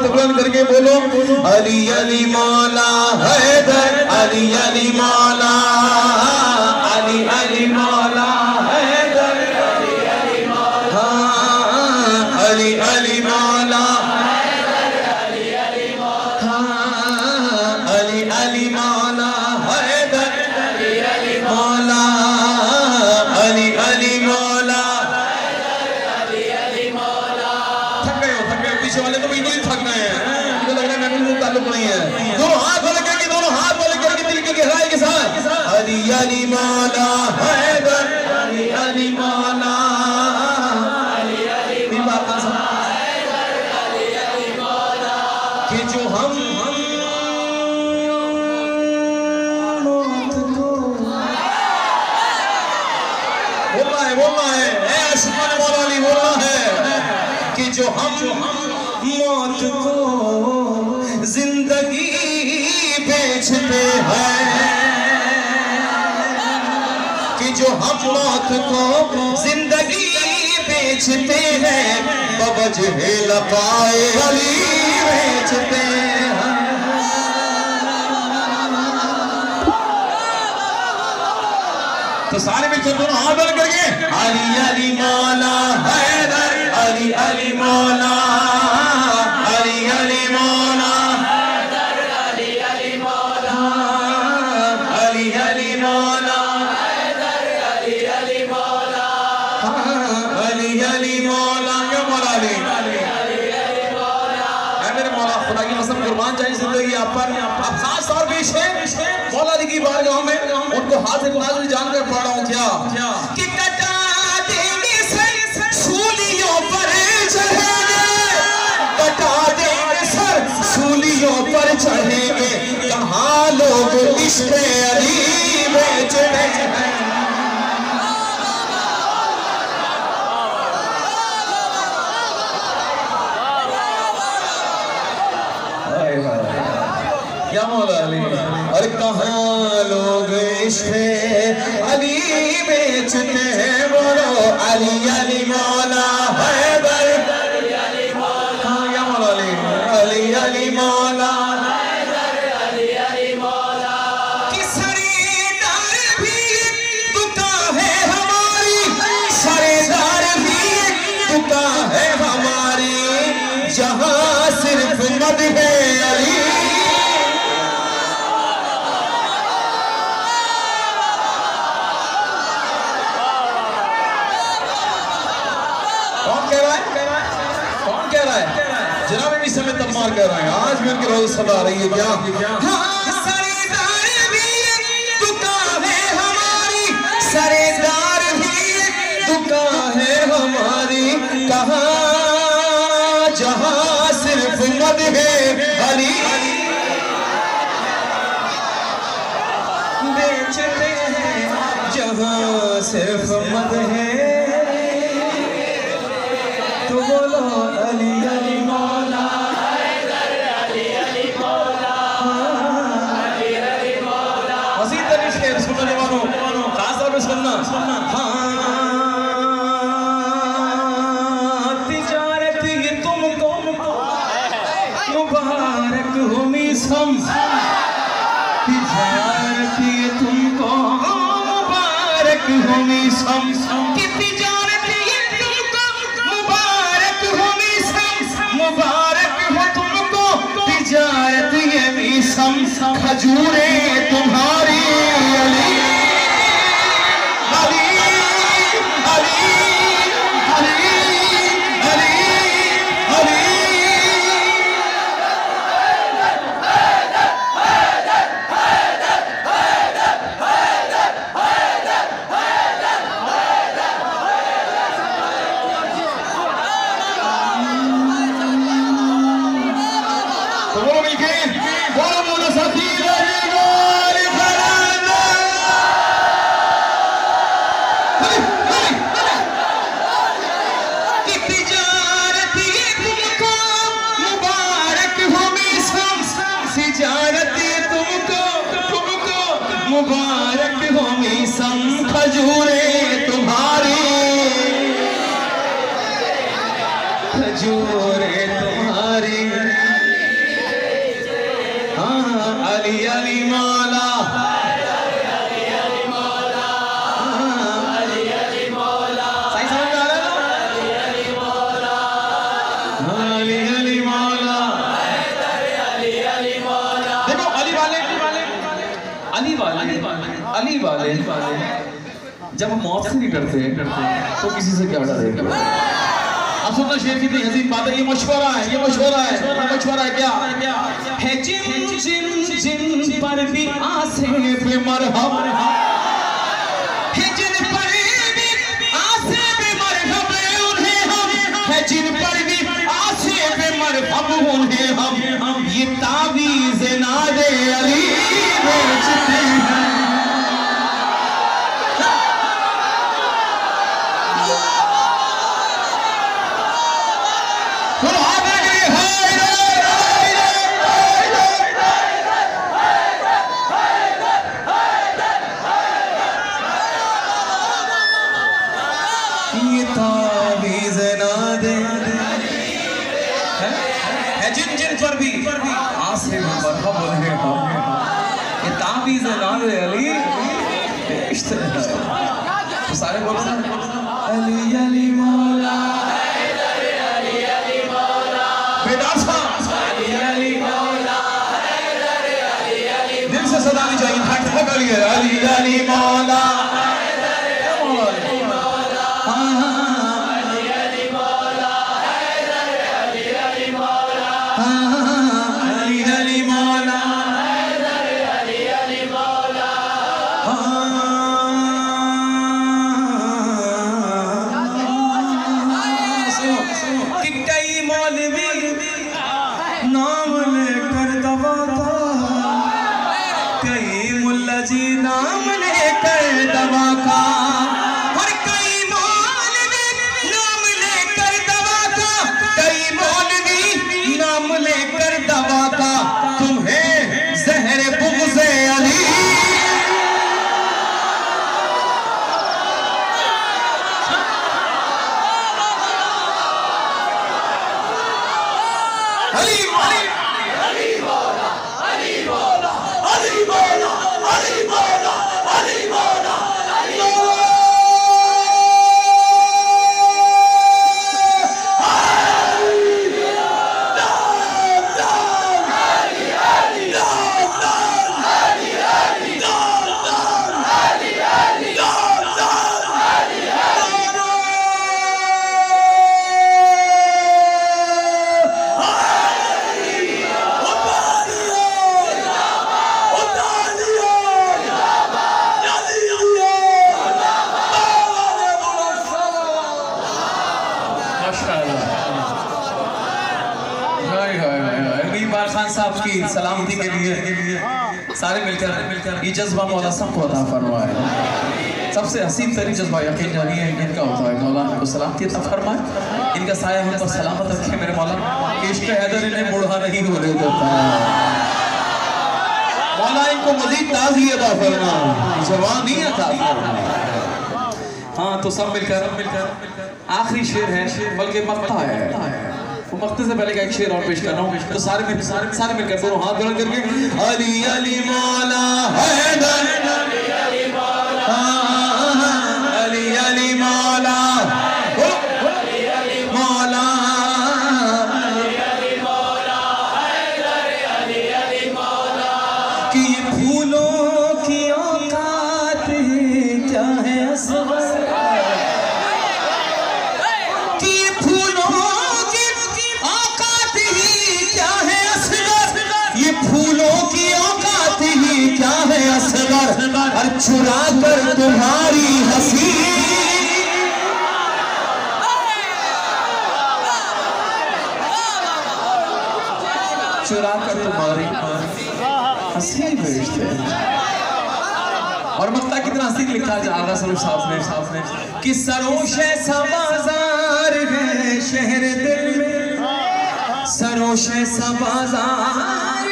हाथ बुलंद करके बोलो अली अली मौला हैदर, अली अली मौला, अली अली मौला हैदर, अली अली मौला, अली अली मौला हैदर, अली अली मौला, अली अली मौला हैदर, अली अली मौला, अली अली मौला हैदर, अली अली मौला। थक गए हो, पीछे वाले तो बिल्कुल थक गए हैं, मुझे लग रहा है महफिल से ताल्लुक नहीं है। दोनों हाथ बोल करके, दोनों हाथ बोल करके दिल की गहराई के साथ अली अली मौला हैदर, अली अली मौला, अली अली मौला हैदर, अली अली मौला। कि जो हम बोलना है आशिक़ान मौला अली बोलना है कि जो हम मौत को जिंदगी बेचते हैं, कि जो हम मौत को जिंदगी बेचते हैं, बवजह लक़ाए अली बेचते हैं। तो सारे मिलकर दोनों हाथ बंद करके अली अली मौला हैदर, अली अली मौला, अली अली मौला हैदर, अली अली मौला, अली अली मौला हैदर, अली अली मौला, अली अली मौला। क्या मौला अली, अली अली मौला है मेरे मौला। खुदा की कसम कुर्बान जाए जिंदगी आप पर। आप खास तौर पे मौला अली की बारगाह में उनको हाथ नाज़िल जानकर पढ़ रहा हूँ क्या कि कटा देंगे सर सूलियों पर चढ़ेंगे, कटा देंगे सर सूलियों पर चढ़ेंगे, कहाँ लोग इश्क़ अली बेच रहे हैं। क्या मौला अली, और कहाँ लोग इश्क़ अली बेचते हैं, बोलो अली अली मौला हैदर, अली अली मौला। क्या मौला अली, अली अली मौला हैदर, अली अली मौला। कि सरेदार भी दुकान है हमारी, सरेदार भी दुकान है हमारी, जहाँ सिर्फ मद है अली। कौन कह रहा है, कौन कह रहा है? जनाब भी समय तब्बार कह रहा है। आज भी उनकी रोज़ सदा रही है क्या? हाँ सरेदार भी दुकान है हमारी, सरेदार भी दुकान है हमारी, कहाँ जहाँ सिर्फ मद है अली बेचते हैं, जहाँ सिर्फ मद है, तो बोलो अली अली मौला हैदर, अली अली मौला, अली अली मौला। मज़ीद तरीक़ शेर सुनना जवानों, खास तौर पे सुनना। हाँ तिजारत ये तुमको मुबारक हो मिसम, तिजारत ये तुमको मुबारक हो मिसम, कि तिजारत ये तुमको मुबारक हो मिसम, मुबारक हो तुमको तिजारत ये मिसम, खजूरे तुम्हारी अली अली अली अली अली अली। तो बोलो मिलके, बोलो बोलो साथी मुबारक हो मिसम, खजूरे तुम्हारी, खजूरे तुम्हारी। जब हम मौत से नहीं डरते तो किसी से क्या डरेगा। अब सुनना शेर कितनी हसीन बात है। ये मशवरा है क्या है। जिन पर भी आसे पे मरहम है, जिन पर भी आसे पे मरहम उन्हें हम है, जिन पर भी आसे पे मरहम उन्हें हम ये तावीज़ नादे अली बेचते हैं। जिन पर भी आसे में मरहम उन्हें हम ये तावीज़ नादे अली बेचते हैं। तो सारे बोल अली अली मौला अली अली मौला बेदार अली अली मौला दिल से सदानी चाहिए। ठक ठक अली अली मौला नाम लेकर दबाता, कई मुल्ला जी नाम लेकर दवा का, और कई मौलवी नाम लेकर दवा का, कई मौलवी नाम लेकर दवा का। तुम्हें जहर बुग़्ज़े अली खान साहब की सलामती के लिए सारे मिलकर ये जज्बा मौला सबको अता फरमाए। सबसे हसीन तरीन जज्बा यकीन जानी है इनका होता है। मौला को सलामती अता फरमाए, इनका साया हम पर सलामत रखे मेरे मौला। इश्क़ हैदर इन्हें बूढ़ा नहीं होने देता। मौला इनको मज़ीद ताज़गी अता फरमाए, जवानी अता फरमाए। हाँ तो सब मिलकर आखिरी शेर है, बल्कि मक्ता है। वो मक्ते से पहले का एक शेर और पेश कर रहा हूँ। तो सारे मिलकर दोनों हाथ बुलंद करके अली अली मौला हैदर अली अली मौला अली अली मौला मौला अली मौला हैदर अली अली मौला। कि फूलों की औकात क्या है असग़र, फूलों की औकात ही क्या है असग़र, और चुरा कर तुम्हारी हंसी चुरा कर तुम्हारी हंसी भेजते हैं। और मक्ता कितना हसीन लिखा है आगा सरूर साहब ने कि सरोशे सा बाजार है शहर दिल में, सरोशे सा बाजार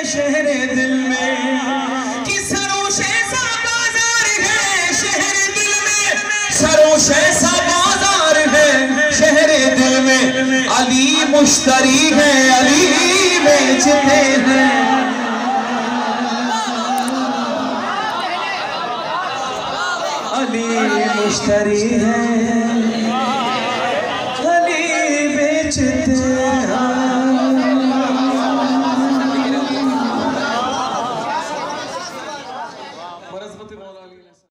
शहर दिल में, कि सरोशे सा बाजार है शहर दिल में, सरोशे सा बाजार है शहर दिल में। अली मुश्तरी है अली बेचते हैं, अली मुश्तरी है